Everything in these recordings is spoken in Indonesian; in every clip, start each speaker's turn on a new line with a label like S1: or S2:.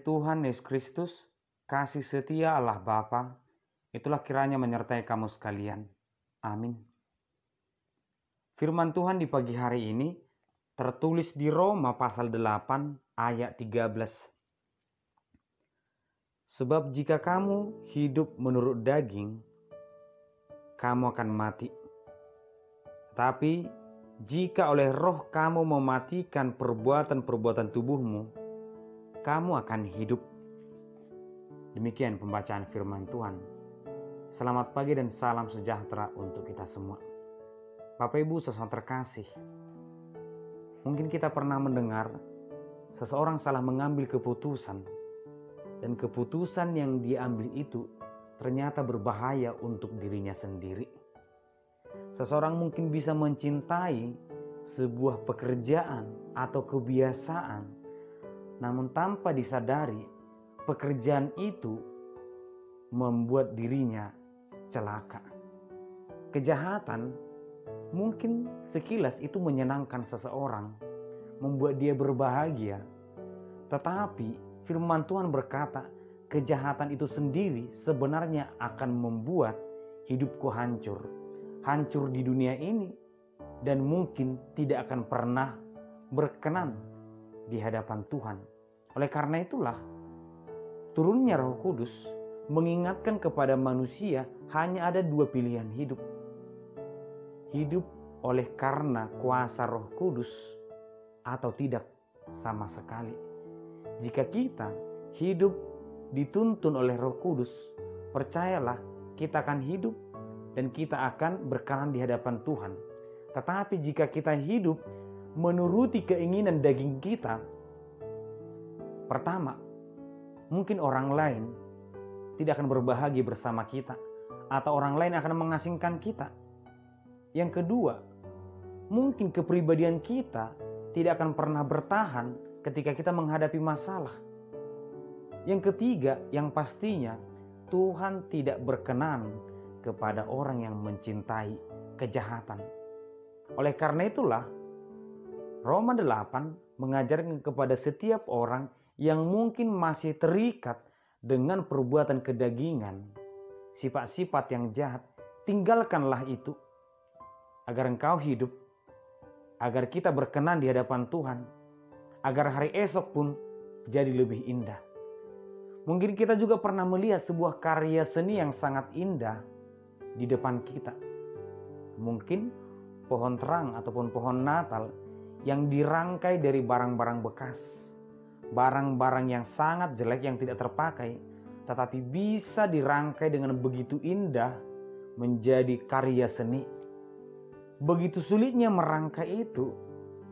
S1: Tuhan Yesus Kristus, kasih setia Allah Bapa, itulah kiranya menyertai kamu sekalian. Amin. Firman Tuhan di pagi hari ini tertulis di Roma pasal 8 ayat 13. Sebab jika kamu hidup menurut daging, kamu akan mati. Tetapi jika oleh Roh kamu mematikan perbuatan-perbuatan tubuhmu, kamu akan hidup. Demikian pembacaan firman Tuhan. Selamat pagi dan salam sejahtera untuk kita semua. Bapak Ibu saudara terkasih, mungkin kita pernah mendengar seseorang salah mengambil keputusan, dan keputusan yang diambil itu ternyata berbahaya untuk dirinya sendiri. Seseorang mungkin bisa mencintai sebuah pekerjaan atau kebiasaan, namun tanpa disadari pekerjaan itu membuat dirinya celaka. Kejahatan mungkin sekilas itu menyenangkan seseorang, membuat dia berbahagia. Tetapi firman Tuhan berkata, kejahatan itu sendiri sebenarnya akan membuat hidupku hancur. Hancur di dunia ini dan mungkin tidak akan pernah berkenan di hadapan Tuhan. Oleh karena itulah turunnya Roh Kudus mengingatkan kepada manusia hanya ada dua pilihan hidup. Hidup oleh karena kuasa Roh Kudus atau tidak sama sekali. Jika kita hidup dituntun oleh Roh Kudus, percayalah kita akan hidup dan kita akan berkenan di hadapan Tuhan. Tetapi jika kita hidup menuruti keinginan daging kita, pertama, mungkin orang lain tidak akan berbahagia bersama kita, atau orang lain akan mengasingkan kita. Yang kedua, mungkin kepribadian kita tidak akan pernah bertahan ketika kita menghadapi masalah. Yang ketiga, yang pastinya Tuhan tidak berkenan kepada orang yang mencintai kejahatan. Oleh karena itulah Roma 8 mengajarkan kepada setiap orang yang mungkin masih terikat dengan perbuatan kedagingan, sifat-sifat yang jahat, tinggalkanlah itu agar engkau hidup, agar kita berkenan di hadapan Tuhan, agar hari esok pun jadi lebih indah. Mungkin kita juga pernah melihat sebuah karya seni yang sangat indah di depan kita. Mungkin pohon terang ataupun pohon Natal yang dirangkai dari barang-barang bekas, barang-barang yang sangat jelek yang tidak terpakai, tetapi bisa dirangkai dengan begitu indah menjadi karya seni. Begitu sulitnya merangkai itu,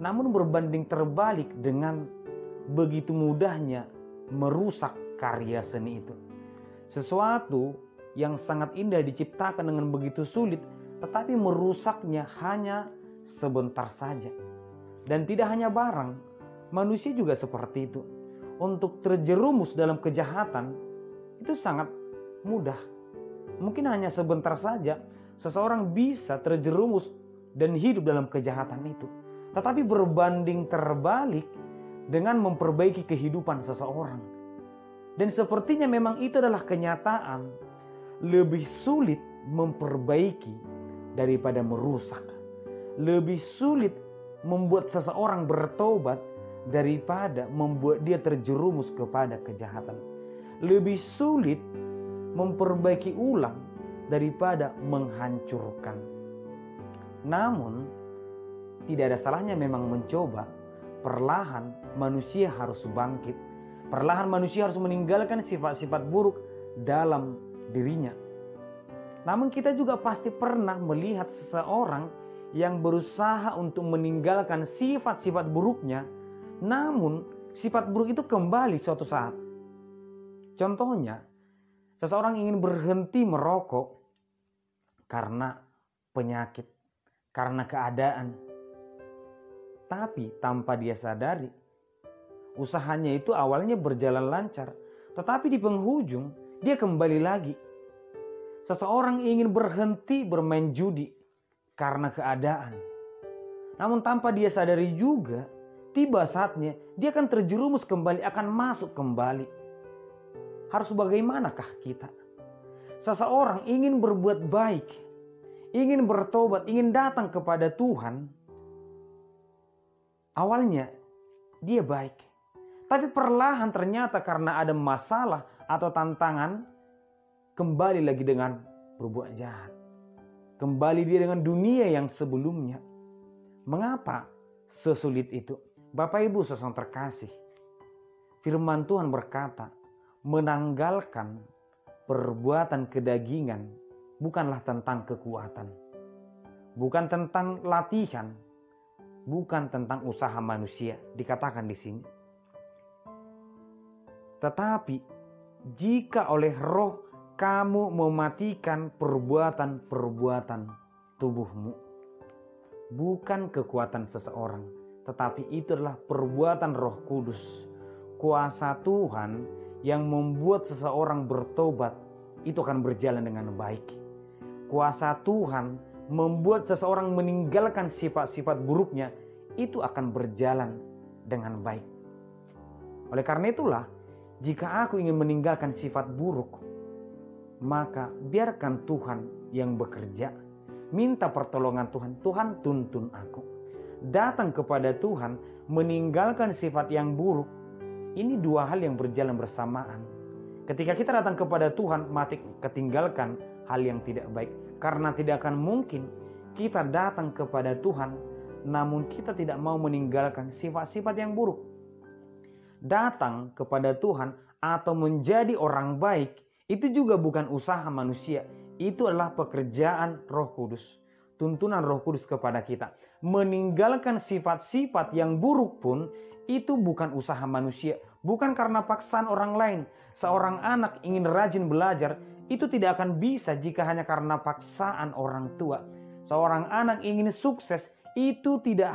S1: namun berbanding terbalik dengan begitu mudahnya merusak karya seni itu. Sesuatu yang sangat indah diciptakan dengan begitu sulit, tetapi merusaknya hanya sebentar saja. Dan tidak hanya barang, manusia juga seperti itu. Untuk terjerumus dalam kejahatan itu sangat mudah. Mungkin hanya sebentar saja seseorang bisa terjerumus dan hidup dalam kejahatan itu. Tetapi berbanding terbalik dengan memperbaiki kehidupan seseorang. Dan sepertinya memang itu adalah kenyataan. Lebih sulit memperbaiki daripada merusak. Lebih sulit membuat seseorang bertobat daripada membuat dia terjerumus kepada kejahatan. Lebih sulit memperbaiki ulang daripada menghancurkan. Namun, tidak ada salahnya memang mencoba. Perlahan manusia harus bangkit. Perlahan manusia harus meninggalkan sifat-sifat buruk dalam dirinya. Namun kita juga pasti pernah melihat seseorang yang berusaha untuk meninggalkan sifat-sifat buruknya, namun sifat buruk itu kembali suatu saat. Contohnya, seseorang ingin berhenti merokok karena penyakit, karena keadaan. Tapi tanpa dia sadari, usahanya itu awalnya berjalan lancar, tetapi di penghujung dia kembali lagi. Seseorang ingin berhenti bermain judi karena keadaan. Namun tanpa dia sadari juga, tiba saatnya dia akan terjerumus kembali, akan masuk kembali. harus bagaimanakah kita? Seseorang ingin berbuat baik, ingin bertobat, ingin datang kepada Tuhan. Awalnya dia baik, tapi perlahan ternyata karena ada masalah atau tantangan, kembali lagi dengan berbuat jahat. Kembali dia dengan dunia yang sebelumnya. Mengapa sesulit itu? Bapak Ibu saudara terkasih, firman Tuhan berkata, menanggalkan perbuatan kedagingan bukanlah tentang kekuatan, bukan tentang latihan, bukan tentang usaha manusia, dikatakan di sini. Tetapi jika oleh Roh kamu mematikan perbuatan-perbuatan tubuhmu, bukan kekuatan seseorang, tetapi itu adalah perbuatan Roh Kudus, kuasa Tuhan yang membuat seseorang bertobat, itu akan berjalan dengan baik. Kuasa Tuhan membuat seseorang meninggalkan sifat-sifat buruknya, itu akan berjalan dengan baik. Oleh karena itulah, jika aku ingin meninggalkan sifat buruk, maka biarkan Tuhan yang bekerja. Minta pertolongan Tuhan, Tuhan tuntun aku. Datang kepada Tuhan, meninggalkan sifat yang buruk. Ini dua hal yang berjalan bersamaan. Ketika kita datang kepada Tuhan, mati ketinggalkan hal yang tidak baik. Karena tidak akan mungkin kita datang kepada Tuhan, namun kita tidak mau meninggalkan sifat-sifat yang buruk. Datang kepada Tuhan atau menjadi orang baik, itu juga bukan usaha manusia. Itu adalah pekerjaan Roh Kudus. Tuntunan Roh Kudus kepada kita. Meninggalkan sifat-sifat yang buruk pun itu bukan usaha manusia, bukan karena paksaan orang lain. Seorang anak ingin rajin belajar, itu tidak akan bisa jika hanya karena paksaan orang tua. Seorang anak ingin sukses, itu tidak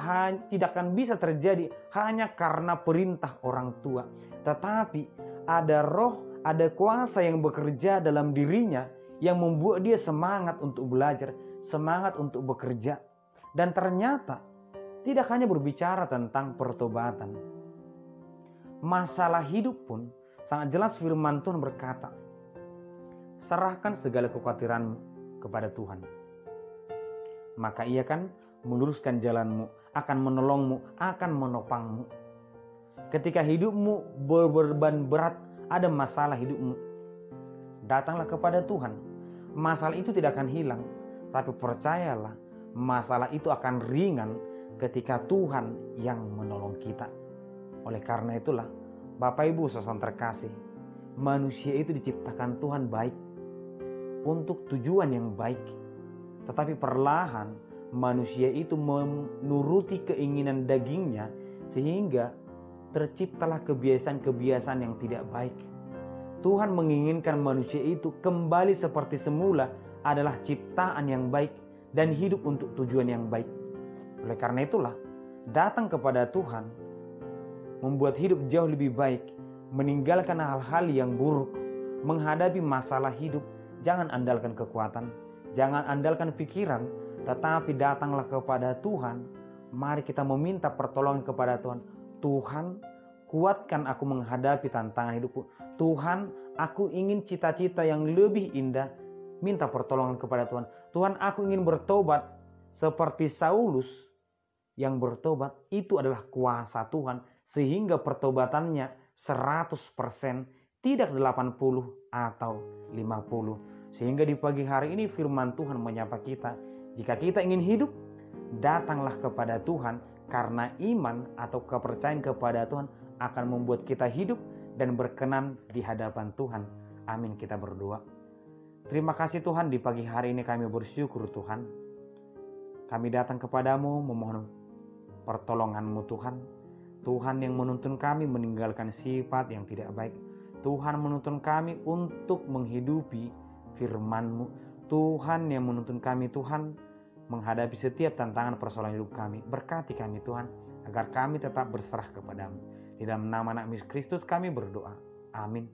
S1: akan bisa terjadi hanya karena perintah orang tua. Tetapi ada roh, ada kuasa yang bekerja dalam dirinya yang membuat dia semangat untuk belajar, semangat untuk bekerja. Dan ternyata tidak hanya berbicara tentang pertobatan. Masalah hidup pun sangat jelas firman Tuhan berkata, serahkan segala kekhawatiranmu kepada Tuhan, maka Ia akan meluruskan jalanmu, akan menolongmu, akan menopangmu. Ketika hidupmu berbeban berat, ada masalah hidupmu, datanglah kepada Tuhan. Masalah itu tidak akan hilang, tapi percayalah, masalah itu akan ringan ketika Tuhan yang menolong kita. Oleh karena itulah, Bapak Ibu saudara terkasih, manusia itu diciptakan Tuhan baik untuk tujuan yang baik. Tetapi perlahan manusia itu menuruti keinginan dagingnya, sehingga terciptalah kebiasaan-kebiasaan yang tidak baik. Tuhan menginginkan manusia itu kembali seperti semula, adalah ciptaan yang baik dan hidup untuk tujuan yang baik. Oleh karena itulah, datang kepada Tuhan membuat hidup jauh lebih baik, meninggalkan hal-hal yang buruk, menghadapi masalah hidup. Jangan andalkan kekuatan, jangan andalkan pikiran, tetapi datanglah kepada Tuhan. Mari kita meminta pertolongan kepada Tuhan. Tuhan, kuatkan aku menghadapi tantangan hidupku. Tuhan, aku ingin cita-cita yang lebih indah. Minta pertolongan kepada Tuhan. Tuhan, aku ingin bertobat seperti Saulus yang bertobat. Itu adalah kuasa Tuhan, sehingga pertobatannya 100%, tidak 80 atau 50. Sehingga di pagi hari ini firman Tuhan menyapa kita. Jika kita ingin hidup, datanglah kepada Tuhan, karena iman atau kepercayaan kepada Tuhan akan membuat kita hidup dan berkenan di hadapan Tuhan. Amin, kita berdoa. Terima kasih Tuhan, di pagi hari ini kami bersyukur Tuhan. Kami datang kepadamu memohon pertolongan-Mu Tuhan. Tuhan yang menuntun kami meninggalkan sifat yang tidak baik. Tuhan menuntun kami untuk menghidupi firman-Mu. Tuhan yang menuntun kami Tuhan menghadapi setiap tantangan persoalan hidup kami. Berkati kami Tuhan, agar kami tetap berserah kepadamu. Di dalam nama anak Kristus kami berdoa. Amin.